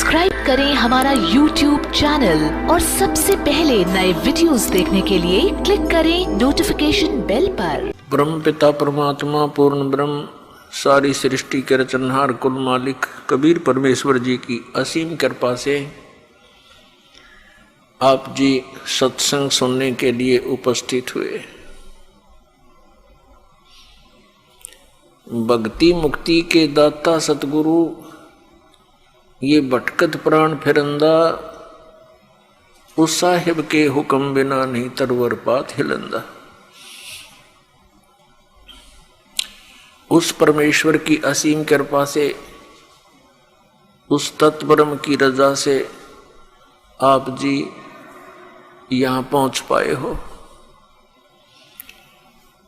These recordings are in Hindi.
सब्सक्राइब करें हमारा YouTube चैनल और सबसे पहले नए वीडियोस देखने के लिए क्लिक करें नोटिफिकेशन बेल पर। ब्रह्म पिता परमात्मा पूर्ण ब्रह्म सारी सृष्टि के रचनहार कुल मालिक कबीर परमेश्वर जी की असीम कृपा से आप जी सत्संग सुनने के लिए उपस्थित हुए। भक्ति मुक्ति के दाता सतगुरु ये भटकत प्राण फिरंदा, उस साहिब के हुक्म बिना नहीं तरवर पात हिलंदा। उस परमेश्वर की असीम कृपा से, उस तत्ब्रह्म की रजा से आप जी यहाँ पहुँच पाए हो।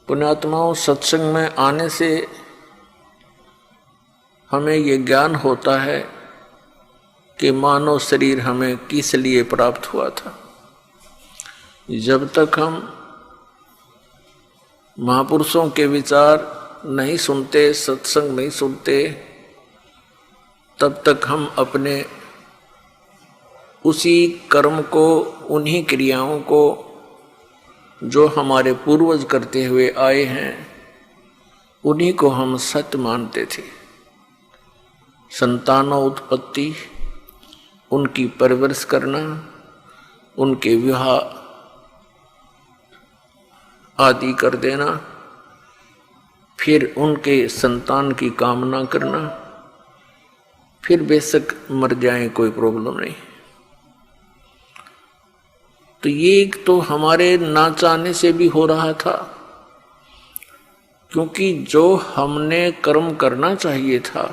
पुण्यात्माओं, सत्संग में आने से हमें ये ज्ञान होता है कि मानव शरीर हमें किस लिए प्राप्त हुआ था। जब तक हम महापुरुषों के विचार नहीं सुनते, सत्संग नहीं सुनते, तब तक हम अपने उसी कर्म को, उन्हीं क्रियाओं को जो हमारे पूर्वज करते हुए आए हैं, उन्हीं को हम सत्य मानते थे। संतानों उत्पत्ति, उनकी परवरिश करना, उनके विवाह आदि कर देना, फिर उनके संतान की कामना करना, फिर बेशक मर जाए कोई प्रॉब्लम नहीं। तो ये तो हमारे ना चाहने से भी हो रहा था, क्योंकि जो हमने कर्म करना चाहिए था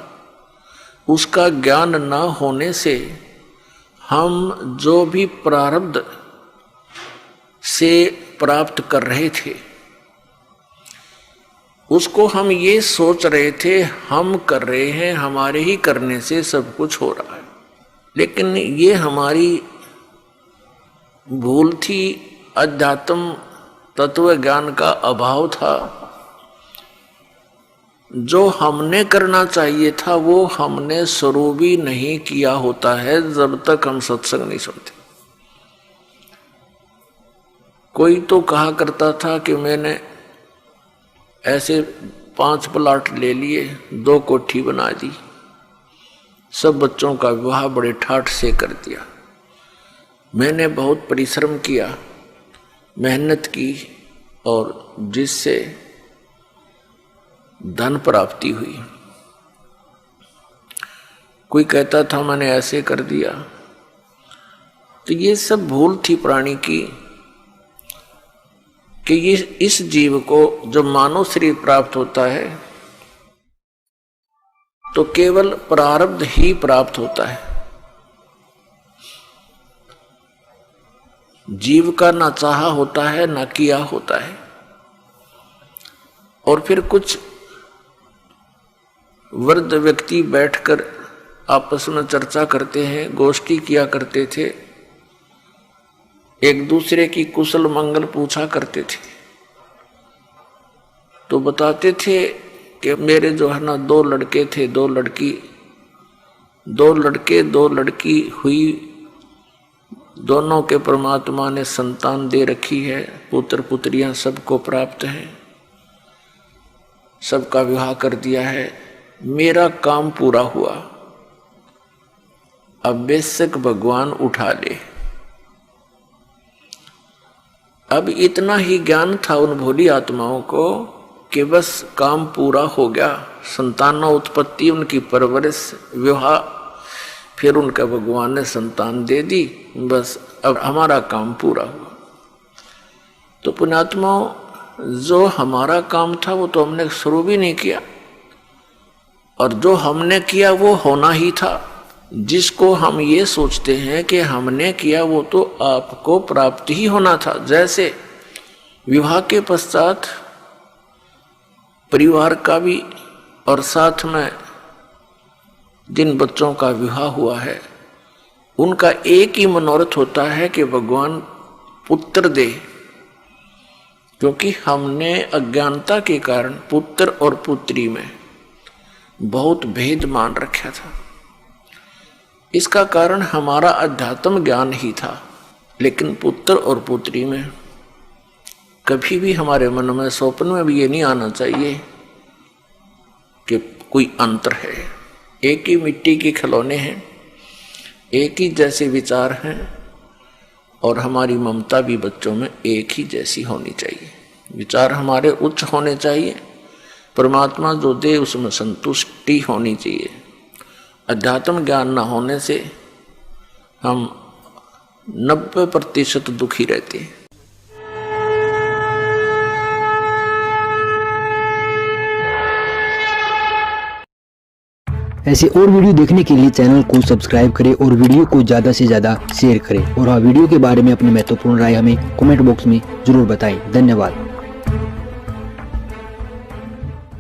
उसका ज्ञान ना होने से हम जो भी प्रारब्ध से प्राप्त कर रहे थे उसको हम ये सोच रहे थे हम कर रहे हैं, हमारे ही करने से सब कुछ हो रहा है। लेकिन ये हमारी भूल थी, अध्यात्म तत्व ज्ञान का अभाव था। जो हमने करना चाहिए था वो हमने शुरू भी नहीं किया होता है जब तक हम सत्संग नहीं सुनते। कोई तो कहा करता था कि मैंने ऐसे 5 प्लाट ले लिए, 2 कोठी बना दी, सब बच्चों का विवाह बड़े ठाठ से कर दिया। मैंने बहुत परिश्रम किया, मेहनत की और जिससे धन प्राप्ति हुई। कोई कहता था मैंने ऐसे कर दिया। तो ये सब भूल थी प्राणी की कि ये इस जीव को जब मानव शरीर प्राप्त होता है तो केवल प्रारब्ध ही प्राप्त होता है। जीव का ना चाहा होता है ना किया होता है। और फिर कुछ वृद्ध व्यक्ति बैठकर आपस में चर्चा करते हैं, गोष्ठी किया करते थे, एक दूसरे की कुशल मंगल पूछा करते थे। तो बताते थे कि मेरे जो है ना 2 लड़के थे, 2 लड़की, 2 लड़के 2 लड़की हुई, दोनों के परमात्मा ने संतान दे रखी है, पुत्र पुत्रियां सबको प्राप्त हैं, सबका विवाह कर दिया है, मेरा काम पूरा हुआ, अब बेशक भगवान उठा ले। अब इतना ही ज्ञान था उन भोली आत्माओं को कि बस काम पूरा हो गया, संतानों उत्पत्ति, उनकी परवरिश, विवाह, फिर उनका भगवान ने संतान दे दी, बस अब हमारा काम पूरा हुआ। तो पुण्यात्माओं, जो हमारा काम था वो तो हमने शुरू भी नहीं किया, और जो हमने किया वो होना ही था। जिसको हम ये सोचते हैं कि हमने किया वो तो आपको प्राप्त ही होना था। जैसे विवाह के पश्चात परिवार का भी और साथ में जिन बच्चों का विवाह हुआ है उनका एक ही मनोरथ होता है कि भगवान पुत्र दे, क्योंकि हमने अज्ञानता के कारण पुत्र और पुत्री में बहुत भेद मान रखा था। इसका कारण हमारा अध्यात्म ज्ञान ही था। लेकिन पुत्र और पुत्री में कभी भी हमारे मन में स्वप्न में भी ये नहीं आना चाहिए कि कोई अंतर है। एक ही मिट्टी के खिलौने हैं, एक ही जैसे विचार हैं, और हमारी ममता भी बच्चों में एक ही जैसी होनी चाहिए। विचार हमारे उच्च होने चाहिए, परमात्मा जो दे उसमें संतुष्टि होनी चाहिए। अध्यात्म ज्ञान न होने से हम 90% दुखी रहते हैं। ऐसे और वीडियो देखने के लिए चैनल को सब्सक्राइब करें और वीडियो को ज़्यादा से ज़्यादा शेयर करें। और हाँ, वीडियो के बारे में अपनी महत्वपूर्ण राय हमें कमेंट बॉक्स में जरूर बताएं। धन्यवाद।